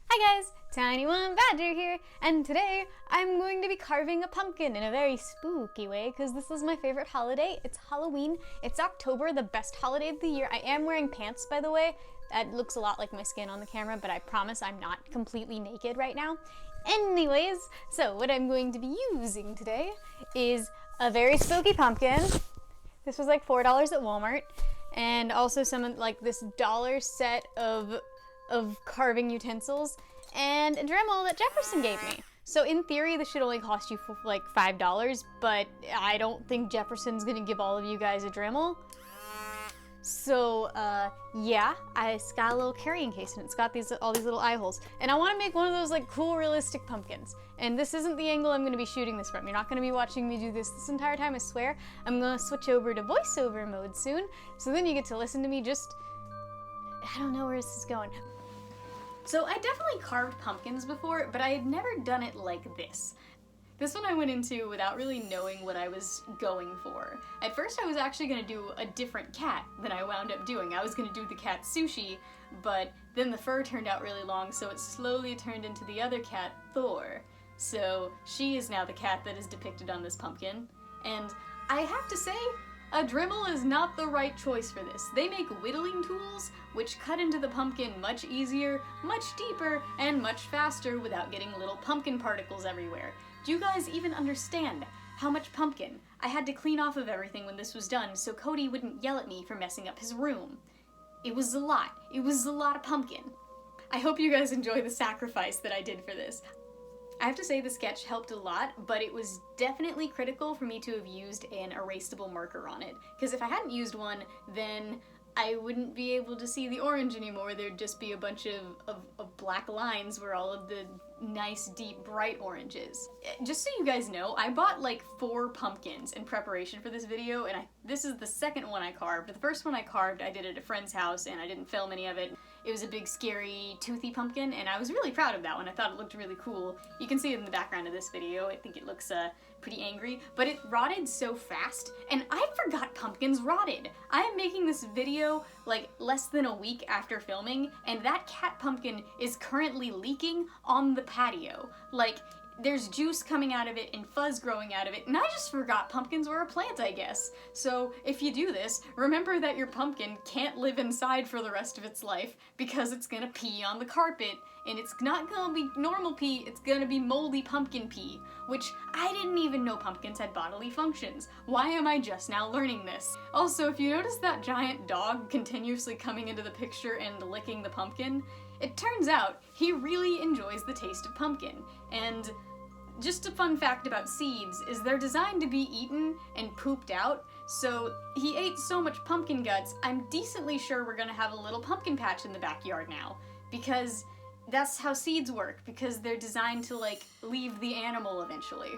Hi guys, Tiny One Badger here, and today I'm going to be carving a pumpkin in a very spooky way because this is my favorite holiday. It's Halloween. It's October, the best holiday of the year. I am wearing pants, by the way. That looks a lot like my skin on the camera, but I promise I'm not completely naked right now. Anyways, so what I'm going to be using today is a very spooky pumpkin. This was like $4 at Walmart, and also some like this dollar set of carving utensils and a dremel that Jefferson gave me. So in theory this should only cost you like $5, but I don't think Jefferson's gonna give all of you guys a dremel. So yeah, it's got a little carrying case and it's got all these little eye holes. And I want to make one of those like cool realistic pumpkins. And this isn't the angle I'm going to be shooting this from. You're not going to be watching me do this entire time, I swear. I'm going to switch over to voiceover mode soon. So then you get to listen to me just... I don't know where this is going. So I definitely carved pumpkins before, but I had never done it like this. This one I went into without really knowing what I was going for. At first I was actually going to do a different cat than I wound up doing. I was going to do the cat Sushi, but then the fur turned out really long, so it slowly turned into the other cat, Thor. So she is now the cat that is depicted on this pumpkin. And I have to say, a Dremel is not the right choice for this. They make whittling tools, which cut into the pumpkin much easier, much deeper, and much faster without getting little pumpkin particles everywhere. Do you guys even understand how much pumpkin I had to clean off of everything when this was done so Cody wouldn't yell at me for messing up his room? It was a lot. It was a lot of pumpkin. I hope you guys enjoy the sacrifice that I did for this. I have to say the sketch helped a lot, but it was definitely critical for me to have used an erasable marker on it. Because if I hadn't used one, then I wouldn't be able to see the orange anymore. There'd just be a bunch of black lines where all of the nice, deep, bright oranges. Just so you guys know, I bought like 4 pumpkins in preparation for this video, and this is the second one I carved. The first one I carved, I did at a friend's house, and I didn't film any of it. It was a big, scary, toothy pumpkin, and I was really proud of that one. I thought it looked really cool. You can see it in the background of this video. I think it looks pretty angry, but it rotted so fast, and I forgot pumpkins rotted. I am making this video like less than a week after filming, and that cat pumpkin is currently leaking on the patio. Like, there's juice coming out of it and fuzz growing out of it, and I just forgot pumpkins were a plant, I guess. So if you do this, remember that your pumpkin can't live inside for the rest of its life because it's gonna pee on the carpet, and it's not gonna be normal pee, it's gonna be moldy pumpkin pee, which I didn't even know pumpkins had bodily functions. Why am I just now learning this? Also, if you notice that giant dog continuously coming into the picture and licking the pumpkin, it turns out he really enjoys the taste of pumpkin. And just a fun fact about seeds is they're designed to be eaten and pooped out, so he ate so much pumpkin guts, I'm decently sure we're gonna have a little pumpkin patch in the backyard now, because that's how seeds work, because they're designed to like leave the animal eventually.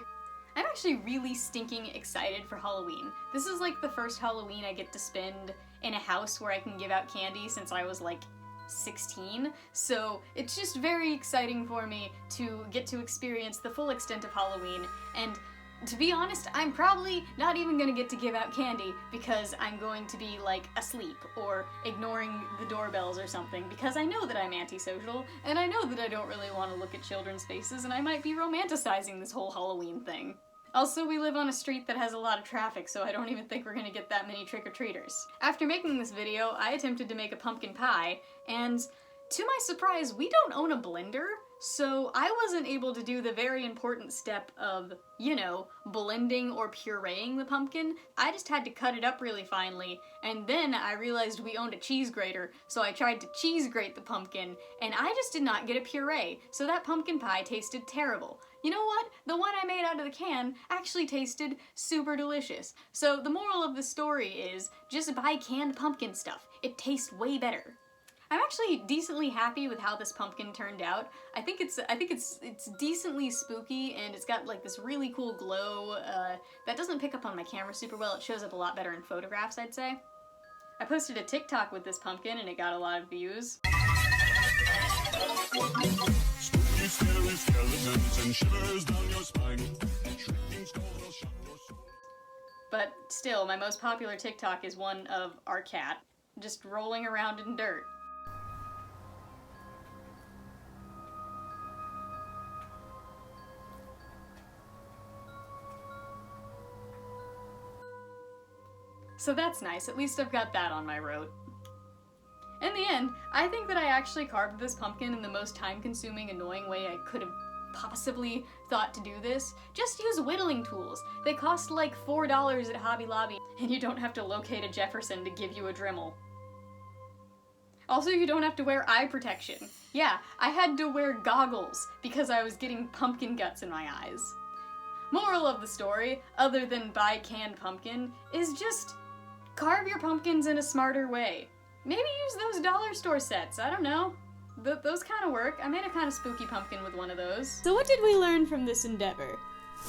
I'm actually really stinking excited for Halloween. This is like the first Halloween I get to spend in a house where I can give out candy since I was like 16, so it's just very exciting for me to get to experience the full extent of Halloween, and to be honest, I'm probably not even gonna get to give out candy because I'm going to be like asleep or ignoring the doorbells or something, because I know that I'm antisocial and I know that I don't really want to look at children's faces, and I might be romanticizing this whole Halloween thing. Also, we live on a street that has a lot of traffic, so I don't even think we're gonna get that many trick-or-treaters. After making this video, I attempted to make a pumpkin pie, and to my surprise, we don't own a blender, so I wasn't able to do the very important step of, you know, blending or pureeing the pumpkin. I just had to cut it up really finely, and then I realized we owned a cheese grater, so I tried to cheese grate the pumpkin, and I just did not get a puree, so that pumpkin pie tasted terrible. You know what? The one I made out of the can actually tasted super delicious. So the moral of the story is, just buy canned pumpkin stuff. It tastes way better. I'm actually decently happy with how this pumpkin turned out. I think it's decently spooky, and it's got like this really cool glow that doesn't pick up on my camera super well. It shows up a lot better in photographs, I'd say. I posted a TikTok with this pumpkin and it got a lot of views. Spooky, scary skeletons and shivers down your spine. Shrieking skulls will shock your soul. But still, my most popular TikTok is one of our cat just rolling around in dirt. So that's nice, at least I've got that on my rote. In the end, I think that I actually carved this pumpkin in the most time-consuming, annoying way I could have possibly thought to do this. Just use whittling tools. They cost like $4 at Hobby Lobby, and you don't have to locate a Jefferson to give you a dremel. Also, you don't have to wear eye protection. Yeah, I had to wear goggles because I was getting pumpkin guts in my eyes. Moral of the story, other than buy canned pumpkin, is just carve your pumpkins in a smarter way. Maybe use those dollar store sets, I don't know. Those kind of work. I made a kind of spooky pumpkin with one of those. So what did we learn from this endeavor?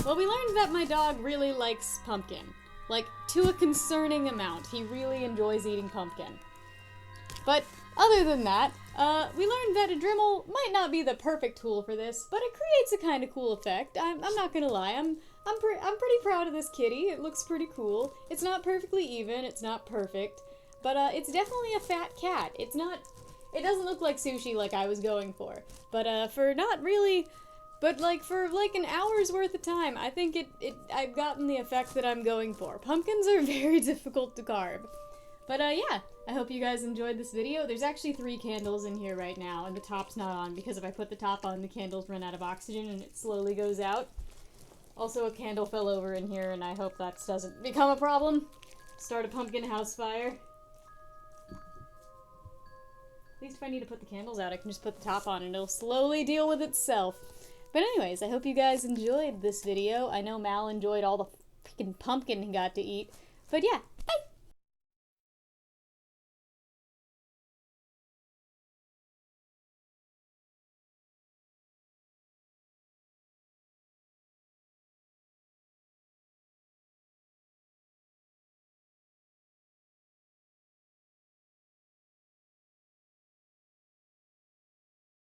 Well, we learned that my dog really likes pumpkin. Like, to a concerning amount. He really enjoys eating pumpkin. But other than that, we learned that a dremel might not be the perfect tool for this, but it creates a kind of cool effect. I'm not gonna lie, I'm pretty proud of this kitty. It looks pretty cool. It's not perfectly even, it's not perfect, but it's definitely a fat cat. It doesn't look like sushi like I was going for, but for not really, but like for like an hour's worth of time, I think I've gotten the effect that I'm going for. Pumpkins are very difficult to carve. But yeah, I hope you guys enjoyed this video. There's actually 3 candles in here right now, and the top's not on because if I put the top on, the candles run out of oxygen and it slowly goes out. Also, a candle fell over in here, and I hope that doesn't become a problem. Start a pumpkin house fire. At least if I need to put the candles out, I can just put the top on and it'll slowly deal with itself. But anyways, I hope you guys enjoyed this video. I know Mal enjoyed all the freaking pumpkin he got to eat. But yeah, bye!